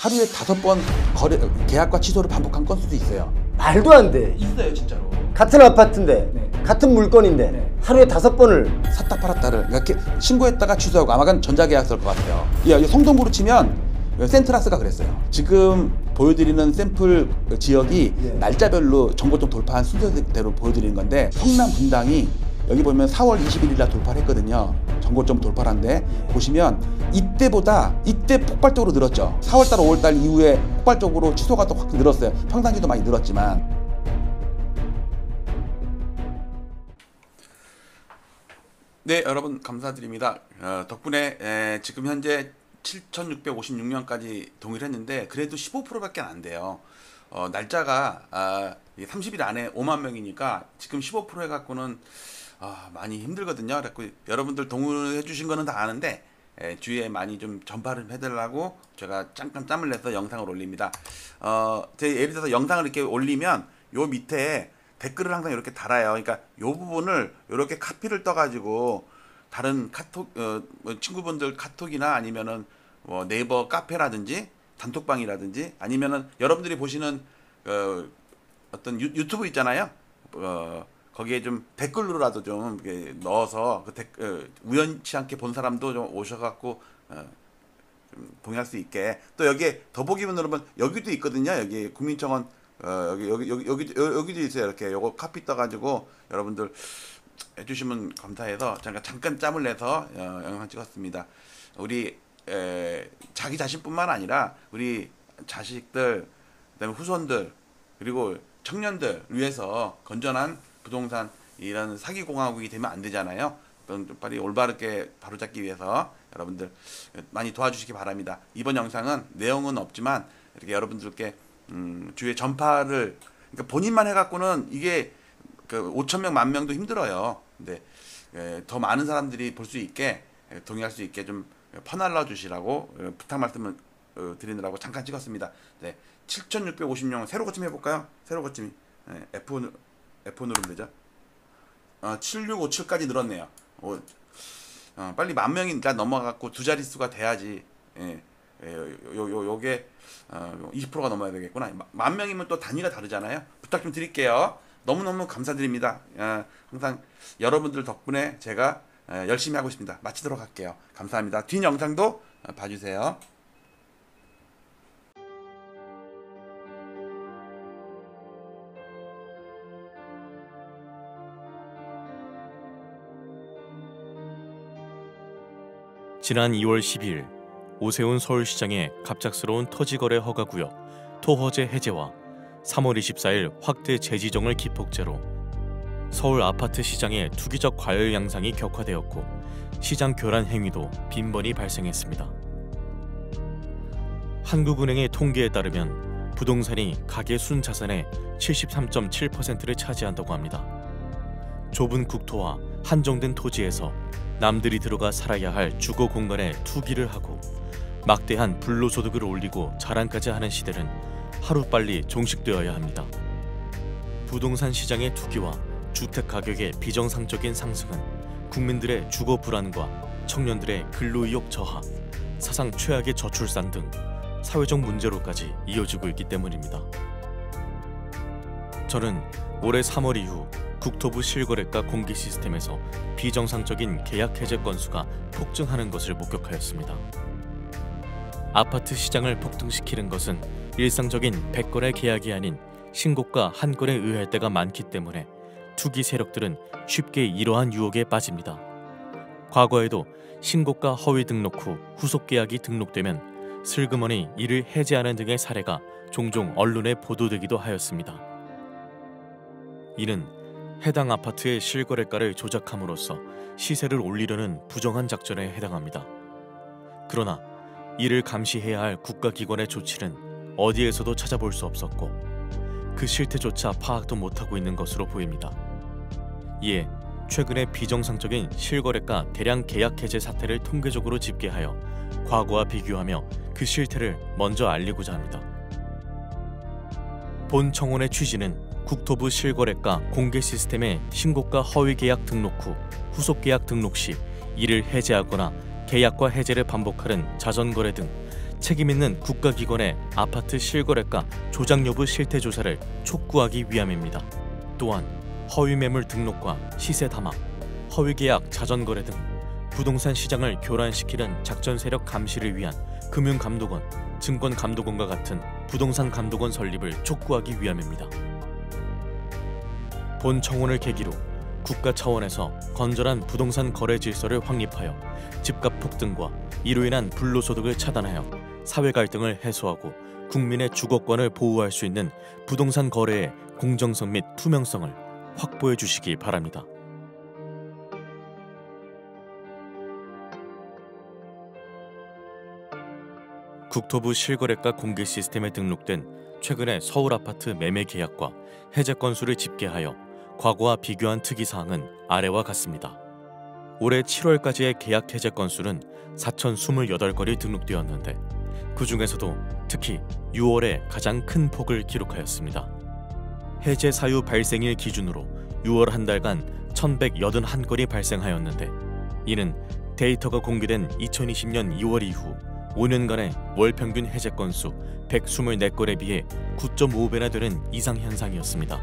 하루에 5번 계약과 취소를 반복한 건수도 있어요. 말도 안 돼. 있어요, 진짜로. 같은 아파트인데, 네. 같은 물건인데 네. 하루에 5번을 샀다 팔았다를 이렇게 신고했다가 취소하고 아마 전자계약서일 것 같아요. 성동구로 치면 센트라스가 그랬어요. 지금 보여드리는 샘플 지역이 날짜별로 정보점 돌파한 순서대로 보여드리는 건데, 성남 분당이 여기 보면 4월 21일 날 돌파를 했거든요. 정보점 돌파를 한데 보시면 이때 폭발적으로 늘었죠. 4월달 5월달 이후에 폭발적으로 취소가 또 확 늘었어요. 평상시도 많이 늘었지만. 네, 여러분 감사드립니다. 덕분에 지금 현재 7,656명까지 동의를 했는데 그래도 15%밖에 안 돼요. 날짜가 30일 안에 5만 명이니까 지금 15% 해갖고는 많이 힘들거든요. 그래서 여러분들 동의해 주신 거는 다 아는데 주위에 많이 좀 전파를 해달라고 제가 잠깐 짬을 내서 영상을 올립니다. 예를 들어서 영상을 이렇게 올리면 요 밑에 댓글을 항상 이렇게 달아요. 그러니까 요 부분을 이렇게 카피를 떠가지고 다른 카톡 친구분들 카톡이나 아니면은 뭐 네이버 카페라든지 단톡방이라든지 아니면은 여러분들이 보시는 어떤 유튜브 있잖아요. 거기에 좀 댓글로라도 좀 넣어서 우연치 않게 본 사람도 좀 오셔갖고 좀 동의할 수 있게. 또 여기에 더보기면 누르면 여기도 있거든요. 여기 국민청원 여기도 있어요. 이렇게 요거 카피 떠가지고 여러분들 해주시면 감사해서 잠깐 짬을 내서 영상 찍었습니다. 우리 자기 자신뿐만 아니라 우리 자식들, 그다음에 후손들, 그리고 청년들 위해서 건전한 부동산 이런 사기공화국이 되면 안 되잖아요. 좀 빨리 올바르게 바로잡기 위해서 여러분들 많이 도와주시기 바랍니다. 이번 영상은 내용은 없지만 이렇게 여러분들께 주위에 전파를, 그러니까 본인만 해갖고는 이게 5,000명, 10,000명도 힘들어요. 근데 더 많은 사람들이 볼 수 있게 동의할 수 있게 좀 퍼날라 주시라고 부탁 말씀을 드리느라고 잠깐 찍었습니다. 네, 7,650명 새로 고침 해볼까요? 새로 고침이 F4 누르면 되죠. 7657까지 늘었네요. 빨리 10,000명이 넘어가고 두 자릿수가 돼야지. 요게 20%가 넘어야 되겠구나. 10,000명이면 또 단위가 다르잖아요. 부탁 좀 드릴게요. 너무너무 감사드립니다. 항상 여러분들 덕분에 제가 열심히 하고 있습니다. 마치도록 할게요. 감사합니다. 뒷 영상도 봐주세요. 지난 2월 12일 오세훈 서울시장의 갑작스러운 토지거래 허가구역 토허제 해제와 3월 24일 확대 재지정을 기폭제로 서울 아파트 시장의 투기적 과열 양상이 격화되었고 시장 교란 행위도 빈번히 발생했습니다. 한국은행의 통계에 따르면 부동산이 가계 순자산의 73.7%를 차지한다고 합니다. 좁은 국토와 한정된 토지에서 남들이 들어가 살아야 할 주거 공간에 투기를 하고 막대한 불로소득을 올리고 자랑까지 하는 시대는 하루빨리 종식되어야 합니다. 부동산 시장의 투기와 주택 가격의 비정상적인 상승은 국민들의 주거 불안과 청년들의 근로의욕 저하, 사상 최악의 저출산 등 사회적 문제로까지 이어지고 있기 때문입니다. 저는 올해 3월 이후 국토부 실거래가 공개 시스템에서 비정상적인 계약 해제 건수가 폭증하는 것을 목격하였습니다. 아파트 시장을 폭등시키는 것은 일상적인 100건의 계약이 아닌 신고가 한 건에 의할 때가 많기 때문에 투기 세력들은 쉽게 이러한 유혹에 빠집니다. 과거에도 신고가 허위 등록 후 후속 계약이 등록되면 슬그머니 이를 해제하는 등의 사례가 종종 언론에 보도되기도 하였습니다. 이는 해당 아파트의 실거래가를 조작함으로써 시세를 올리려는 부정한 작전에 해당합니다. 그러나 이를 감시해야 할 국가기관의 조치는 어디에서도 찾아볼 수 없었고 그 실태조차 파악도 못하고 있는 것으로 보입니다. 이에 최근에 비정상적인 실거래가 대량 계약 해제 사태를 통계적으로 집계하여 과거와 비교하며 그 실태를 먼저 알리고자 합니다. 본 청원의 취지는 국토부 실거래가 공개 시스템의 신고가 허위 계약 등록 후 후속 계약 등록 시 이를 해제하거나 계약과 해제를 반복하는 자전거래 등 책임있는 국가기관의 아파트 실거래가 조작 여부 실태 조사를 촉구하기 위함입니다. 또한 허위 매물 등록과 시세 담합, 허위 계약 자전거래 등 부동산 시장을 교란시키는 작전 세력 감시를 위한 금융감독원, 증권감독원과 같은 부동산 감독원 설립을 촉구하기 위함입니다. 본 청원을 계기로 국가 차원에서 건전한 부동산 거래 질서를 확립하여 집값 폭등과 이로 인한 불로소득을 차단하여 사회 갈등을 해소하고 국민의 주거권을 보호할 수 있는 부동산 거래의 공정성 및 투명성을 확보해 주시기 바랍니다. 국토부 실거래가 공개 시스템에 등록된 최근의 서울 아파트 매매 계약과 해제 건수를 집계하여 과거와 비교한 특이사항은 아래와 같습니다. 올해 7월까지의 계약 해제 건수는 4,028건이 등록되었는데 그 중에서도 특히 6월에 가장 큰 폭을 기록하였습니다. 해제 사유 발생일 기준으로 6월 한 달간 1,181건이 발생하였는데 이는 데이터가 공개된 2020년 2월 이후 5년간의 월 평균 해제 건수 124건에 비해 9.5배나 되는 이상 현상이었습니다.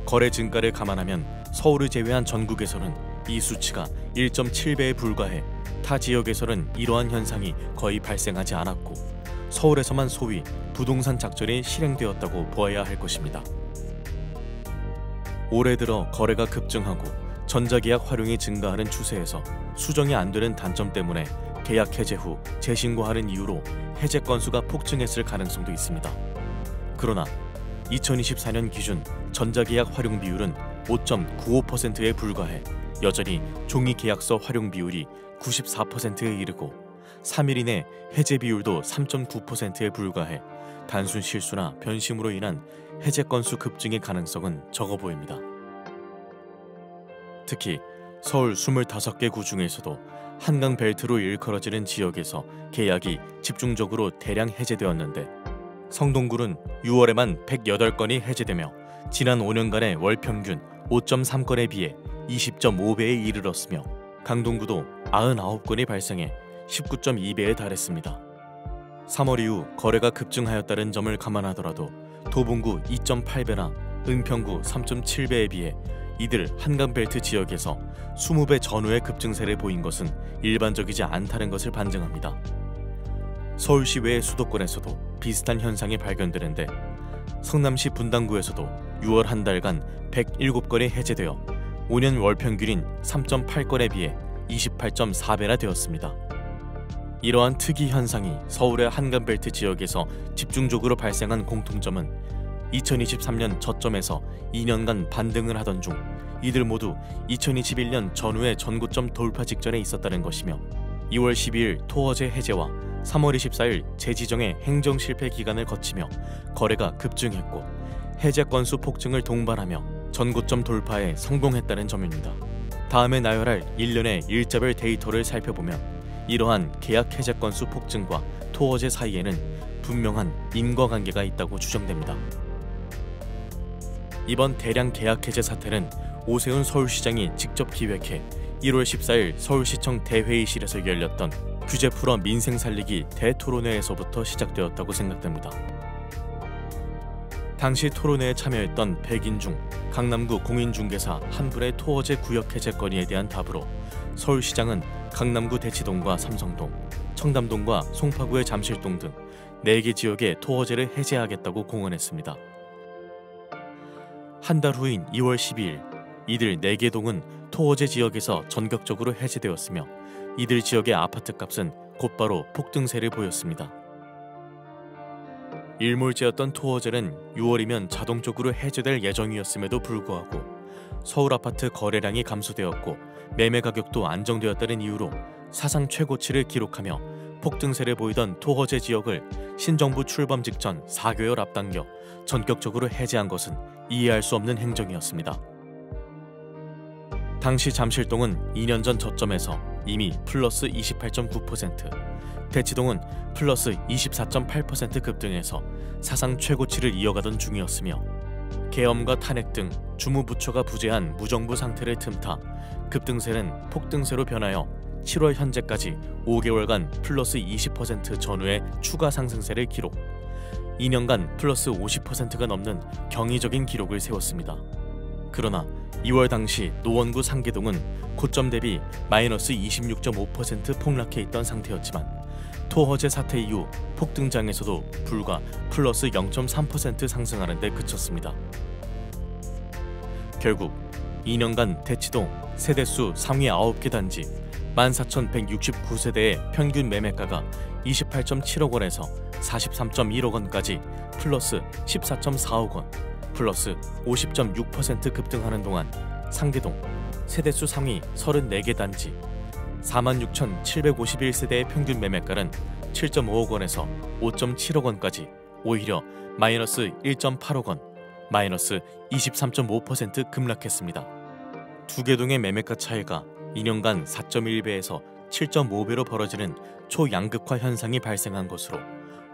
거래 증가를 감안하면 서울을 제외한 전국에서는 이 수치가 1.7배에 불과해 타 지역에서는 이러한 현상이 거의 발생하지 않았고 서울에서만 소위 부동산 작전이 실행되었다고 보아야 할 것입니다. 올해 들어 거래가 급증하고 전자계약 활용이 증가하는 추세에서 수정이 안 되는 단점 때문에 계약 해제 후 재신고하는 이유로 해제 건수가 폭증했을 가능성도 있습니다. 그러나 2024년 기준 전자계약 활용 비율은 5.95%에 불과해 여전히 종이계약서 활용 비율이 94%에 이르고 3일 이내 해제 비율도 3.9%에 불과해 단순 실수나 변심으로 인한 해제 건수 급증의 가능성은 적어 보입니다. 특히 서울 25개 구 중에서도 한강 벨트로 일컬어지는 지역에서 계약이 집중적으로 대량 해제되었는데 성동구는 6월에만 108건이 해제되며 지난 5년간의 월 평균 5.3건에 비해 20.5배에 이르렀으며 강동구도 99건이 발생해 19.2배에 달했습니다. 3월 이후 거래가 급증하였다는 점을 감안하더라도 도봉구 2.8배나 은평구 3.7배에 비해 이들 한강벨트 지역에서 20배 전후의 급증세를 보인 것은 일반적이지 않다는 것을 반증합니다. 서울시 외의 수도권에서도 비슷한 현상이 발견되는데 성남시 분당구에서도 6월 한 달간 107건이 해제되어 5년 월 평균인 3.8건에 비해 28.4배나 되었습니다. 이러한 특이 현상이 서울의 한강벨트 지역에서 집중적으로 발생한 공통점은 2023년 저점에서 2년간 반등을 하던 중 이들 모두 2021년 전후의 전고점 돌파 직전에 있었다는 것이며 2월 12일 토어제 해제와 3월 24일 재지정의 행정 실패 기간을 거치며 거래가 급증했고 해제 건수 폭증을 동반하며 전고점 돌파에 성공했다는 점입니다. 다음에 나열할 1년의 일자별 데이터를 살펴보면 이러한 계약 해제 건수 폭증과 토어제 사이에는 분명한 인과관계가 있다고 추정됩니다. 이번 대량 계약 해제 사태는 오세훈 서울시장이 직접 기획해 1월 14일 서울시청 대회의실에서 열렸던 규제 풀어 민생 살리기 대토론회에서부터 시작되었다고 생각됩니다. 당시 토론회에 참여했던 백인중 강남구 공인중개사 한 분의 토어제 구역 해제 건의에 대한 답으로 서울시장은 강남구 대치동과 삼성동, 청담동과 송파구의 잠실동 등 4개 지역의 토어제를 해제하겠다고 공언했습니다. 한 달 후인 2월 12일 이들 4개 동은 토어제 지역에서 전격적으로 해제되었으며 이들 지역의 아파트값은 곧바로 폭등세를 보였습니다. 일몰제였던 토어제는 6월이면 자동적으로 해제될 예정이었음에도 불구하고 서울 아파트 거래량이 감소되었고 매매 가격도 안정되었다는 이유로 사상 최고치를 기록하며 폭등세를 보이던 토어제 지역을 신정부 출범 직전 4개월 앞당겨 전격적으로 해제한 것은 이해할 수 없는 행정이었습니다. 당시 잠실동은 2년 전 저점에서 이미 플러스 28.9%, 대치동은 플러스 24.8% 급등해서 사상 최고치를 이어가던 중이었으며 계엄과 탄핵 등 주무부처가 부재한 무정부 상태를 틈타 급등세는 폭등세로 변하여 7월 현재까지 5개월간 플러스 20% 전후의 추가 상승세를 기록. 2년간 플러스 50%가 넘는 경이적인 기록을 세웠습니다. 그러나 2월 당시 노원구 상계동은 고점 대비 마이너스 26.5% 폭락해 있던 상태였지만 토허제 사태 이후 폭등장에서도 불과 플러스 0.3% 상승하는 데 그쳤습니다. 결국 2년간 대치동 세대수 상위 9개 단지 14,169세대의 평균 매매가가 28.7억 원에서 43.1억 원까지 플러스 14.4억 원, 플러스 50.6% 급등하는 동안 상계동 세대수 상위 34개 단지 46,751세대의 평균 매매가는 7.5억 원에서 5.7억 원까지 오히려 마이너스 1.8억 원, 마이너스 23.5% 급락했습니다. 두 개 동의 매매가 차이가 2년간 4.1배에서 7.5배로 벌어지는 초양극화 현상이 발생한 것으로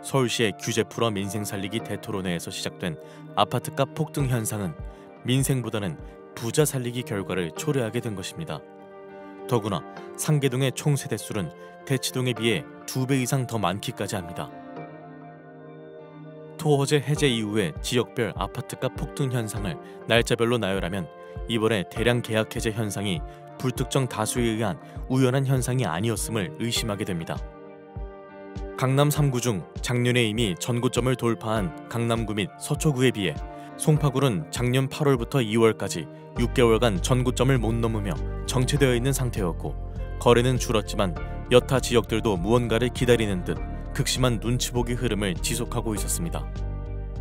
서울시의 규제 풀어 민생 살리기 대토론회에서 시작된 아파트값 폭등 현상은 민생보다는 부자 살리기 결과를 초래하게 된 것입니다. 더구나 상계동의 총 세대수는 대치동에 비해 2배 이상 더 많기까지 합니다. 토허제 해제 이후의 지역별 아파트값 폭등 현상을 날짜별로 나열하면 이번에 대량 계약 해제 현상이 불특정 다수에 의한 우연한 현상이 아니었음을 의심하게 됩니다. 강남 3구 중 작년에 이미 전고점을 돌파한 강남구 및 서초구에 비해 송파구는 작년 8월부터 2월까지 6개월간 전고점을 못 넘으며 정체되어 있는 상태였고 거래는 줄었지만 여타 지역들도 무언가를 기다리는 듯 극심한 눈치보기 흐름을 지속하고 있었습니다.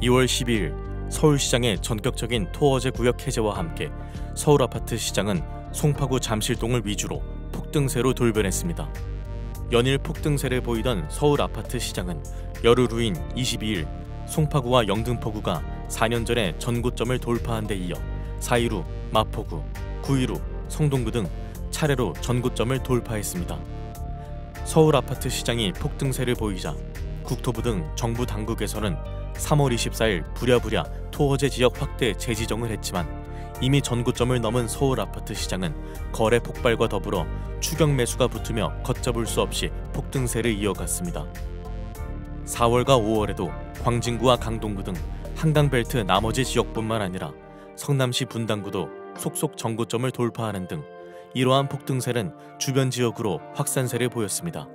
2월 12일 서울시장의 전격적인 토허제 구역 해제와 함께 서울 아파트 시장은 송파구 잠실동을 위주로 폭등세로 돌변했습니다. 연일 폭등세를 보이던 서울 아파트 시장은 열흘 후인 22일 송파구와 영등포구가 4년 전에 전고점을 돌파한 데 이어 4일 후 마포구, 9일 후 성동구 등 차례로 전고점을 돌파했습니다. 서울 아파트 시장이 폭등세를 보이자 국토부 등 정부 당국에서는 3월 24일 부랴부랴 토허제 지역 확대 재지정을 했지만 이미 전고점을 넘은 서울 아파트 시장은 거래 폭발과 더불어 추격 매수가 붙으며 걷잡을 수 없이 폭등세를 이어갔습니다. 4월과 5월에도 광진구와 강동구 등 한강벨트 나머지 지역뿐만 아니라 성남시 분당구도 속속 전고점을 돌파하는 등 이러한 폭등세는 주변 지역으로 확산세를 보였습니다.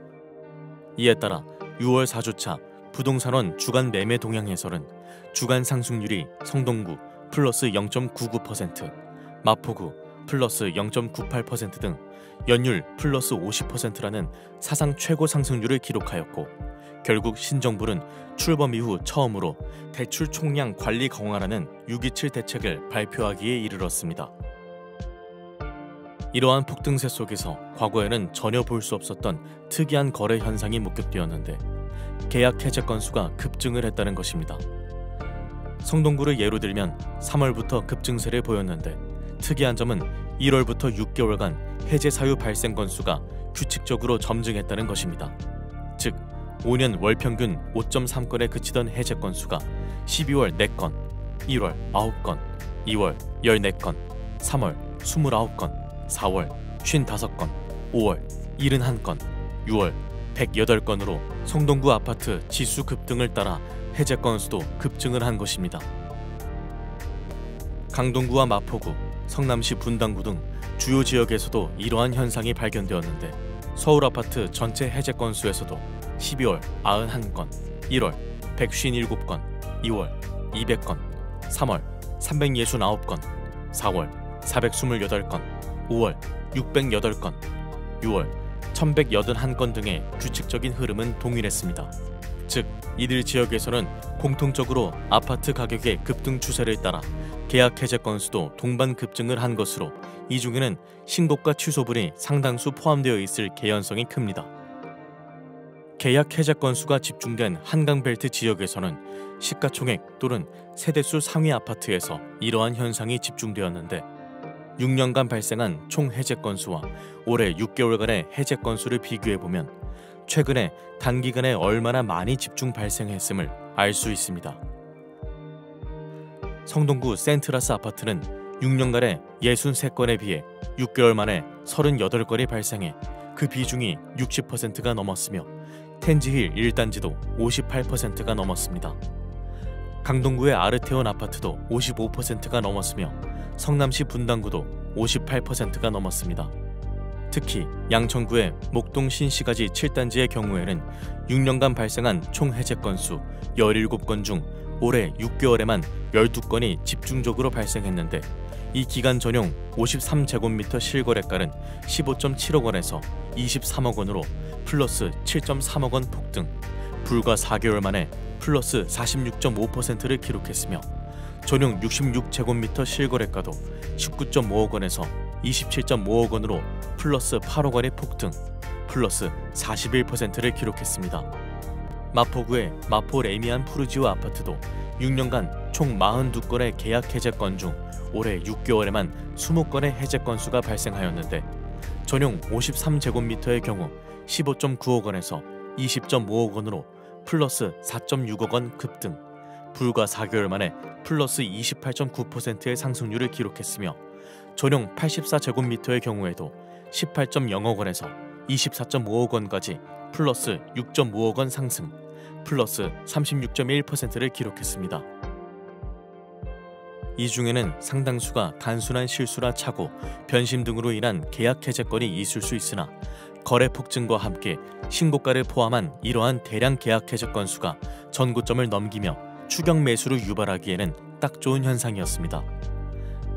이에 따라 6월 4주차 부동산원 주간 매매 동향에서는 주간 상승률이 성동구 플러스 0.99%, 마포구 플러스 0.98% 등 연율 플러스 50%라는 사상 최고 상승률을 기록하였고 결국 신정부는 출범 이후 처음으로 대출 총량 관리 강화라는 6.27 대책을 발표하기에 이르렀습니다. 이러한 폭등세 속에서 과거에는 전혀 볼 수 없었던 특이한 거래 현상이 목격되었는데 계약 해제 건수가 급증을 했다는 것입니다. 성동구를 예로 들면 3월부터 급증세를 보였는데 특이한 점은 1월부터 6개월간 해제 사유 발생 건수가 규칙적으로 점증했다는 것입니다. 즉 5년 월 평균 5.3건에 그치던 해제 건수가 12월 4건, 1월 9건, 2월 14건, 3월 29건, 4월 55건, 5월 71건, 6월 108건으로 성동구 아파트 지수 급등을 따라 해제 건수도 급증을 한 것입니다. 강동구와 마포구, 성남시 분당구 등 주요 지역에서도 이러한 현상이 발견되었는데 서울 아파트 전체 해제 건수에서도 12월 91건, 1월 157건, 2월 200건, 3월 369건, 4월 428건, 5월 608건, 6월 1181건 등의 규칙적인 흐름은 동일했습니다. 즉 이들 지역에서는 공통적으로 아파트 가격의 급등 추세를 따라 계약 해제 건수도 동반 급증을 한 것으로 이 중에는 신고가 취소분이 상당수 포함되어 있을 개연성이 큽니다. 계약 해제 건수가 집중된 한강벨트 지역에서는 시가총액 또는 세대수 상위 아파트에서 이러한 현상이 집중되었는데 6년간 발생한 총 해제 건수와 올해 6개월간의 해제 건수를 비교해보면 최근에 단기간에 얼마나 많이 집중 발생했음을 알 수 있습니다. 성동구 센트라스 아파트는 6년간의 63건에 비해 6개월 만에 38건이 발생해 그 비중이 60%가 넘었으며 텐지힐 1단지도 58%가 넘었습니다. 강동구의 아르테온 아파트도 55%가 넘었으며 성남시 분당구도 58%가 넘었습니다. 특히 양천구의 목동 신시가지 7단지의 경우에는 6년간 발생한 총 해제 건수 17건 중 올해 6개월에만 12건이 집중적으로 발생했는데 이 기간 전용 53제곱미터 실거래가는 15.7억 원에서 23억 원으로 플러스 7.3억 원 폭등, 불과 4개월 만에 플러스 46.5%를 기록했으며 전용 66제곱미터 실거래가도 19.5억 원에서 27.5억 원으로 플러스 8억 원의 폭등, 플러스 41%를 기록했습니다. 마포구의 마포 레미안 푸르지오 아파트도 6년간 총 42건의 계약 해제 건 중 올해 6개월에만 20건의 해제 건수가 발생하였는데 전용 53제곱미터의 경우 15.9억 원에서 20.5억 원으로 플러스 4.6억 원 급등, 불과 4개월 만에 플러스 28.9%의 상승률을 기록했으며 전용 84제곱미터의 경우에도 18.0억 원에서 24.5억 원까지 플러스 6.5억 원 상승, 플러스 36.1%를 기록했습니다. 이 중에는 상당수가 단순한 실수나 착오, 변심 등으로 인한 계약 해제건이 있을 수 있으나 거래 폭증과 함께 신고가를 포함한 이러한 대량 계약 해제 건수가 전고점을 넘기며 추격 매수를 유발하기에는 딱 좋은 현상이었습니다.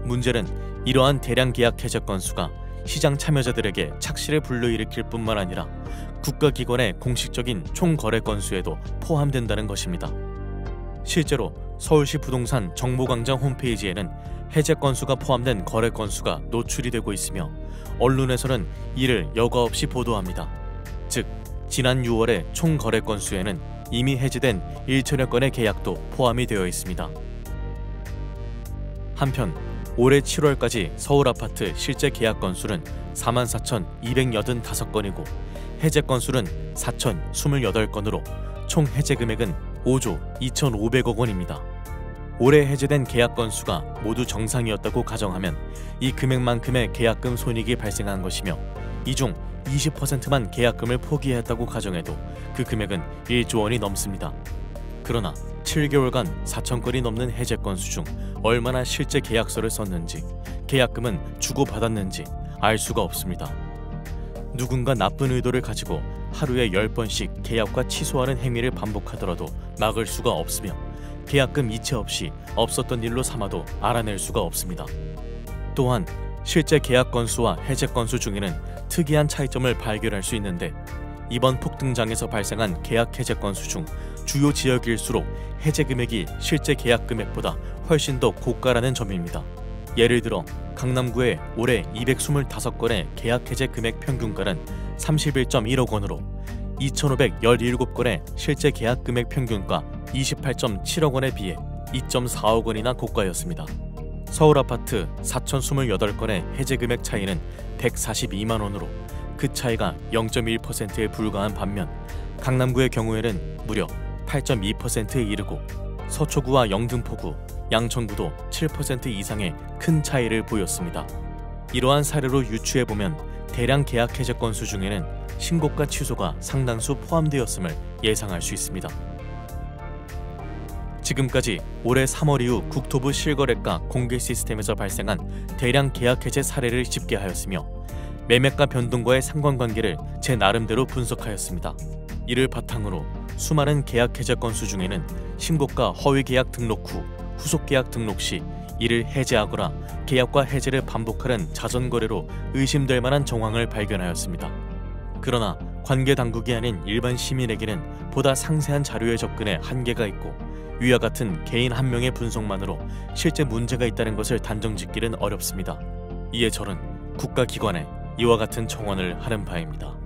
문제는 이러한 대량 계약 해제 건수가 시장 참여자들에게 착시를 불러일으킬 뿐만 아니라 국가기관의 공식적인 총 거래 건수에도 포함된다는 것입니다. 실제로 서울시 부동산 정보광장 홈페이지에는 해제 건수가 포함된 거래 건수가 노출이 되고 있으며 언론에서는 이를 여과 없이 보도합니다. 즉, 지난 6월의 총 거래 건수에는 이미 해제된 1천여 건의 계약도 포함이 되어 있습니다. 한편 올해 7월까지 서울 아파트 실제 계약 건수는 44,285건이고 해제 건수는 4,028건으로 총 해제 금액은 5조 2,500억 원입니다. 올해 해제된 계약 건수가 모두 정상이었다고 가정하면 이 금액만큼의 계약금 손익이 발생한 것이며 이 중 20%만 계약금을 포기했다고 가정해도 그 금액은 1조 원이 넘습니다. 그러나 7개월간 4,000건이 넘는 해제 건수 중 얼마나 실제 계약서를 썼는지, 계약금은 주고받았는지 알 수가 없습니다. 누군가 나쁜 의도를 가지고 하루에 10번씩 계약과 취소하는 행위를 반복하더라도 막을 수가 없으며 계약금 이체 없이 없었던 일로 삼아도 알아낼 수가 없습니다. 또한 실제 계약 건수와 해제 건수 중에는 특이한 차이점을 발견할 수 있는데 이번 폭등장에서 발생한 계약 해제 건수 중 주요 지역일수록 해제 금액이 실제 계약 금액보다 훨씬 더 고가라는 점입니다. 예를 들어 강남구의 올해 225건의 계약 해제 금액 평균가는 31.1억 원으로 2,517건의 실제 계약 금액 평균가 28.7억 원에 비해 2.4억 원이나 고가였습니다. 서울 아파트 4,028건의 해제 금액 차이는 142만 원으로 그 차이가 0.1%에 불과한 반면 강남구의 경우에는 무려 8.2%에 이르고 서초구와 영등포구, 양천구도 7% 이상의 큰 차이를 보였습니다. 이러한 사례로 유추해보면 대량 계약 해제 건수 중에는 신고가 취소가 상당수 포함되었음을 예상할 수 있습니다. 지금까지 올해 3월 이후 국토부 실거래가 공개 시스템에서 발생한 대량 계약 해제 사례를 집계하였으며 매매가 변동과의 상관관계를 제 나름대로 분석하였습니다. 이를 바탕으로 수많은 계약 해제 건수 중에는 신고가 허위 계약 등록 후 후속 계약 등록 시 이를 해제하거나 계약과 해제를 반복하는 자전거래로 의심될 만한 정황을 발견하였습니다. 그러나 관계 당국이 아닌 일반 시민에게는 보다 상세한 자료에 접근에 한계가 있고 위와 같은 개인 한 명의 분석만으로 실제 문제가 있다는 것을 단정짓기는 어렵습니다. 이에 저는 국가기관에 이와 같은 청원을 하는 바입니다.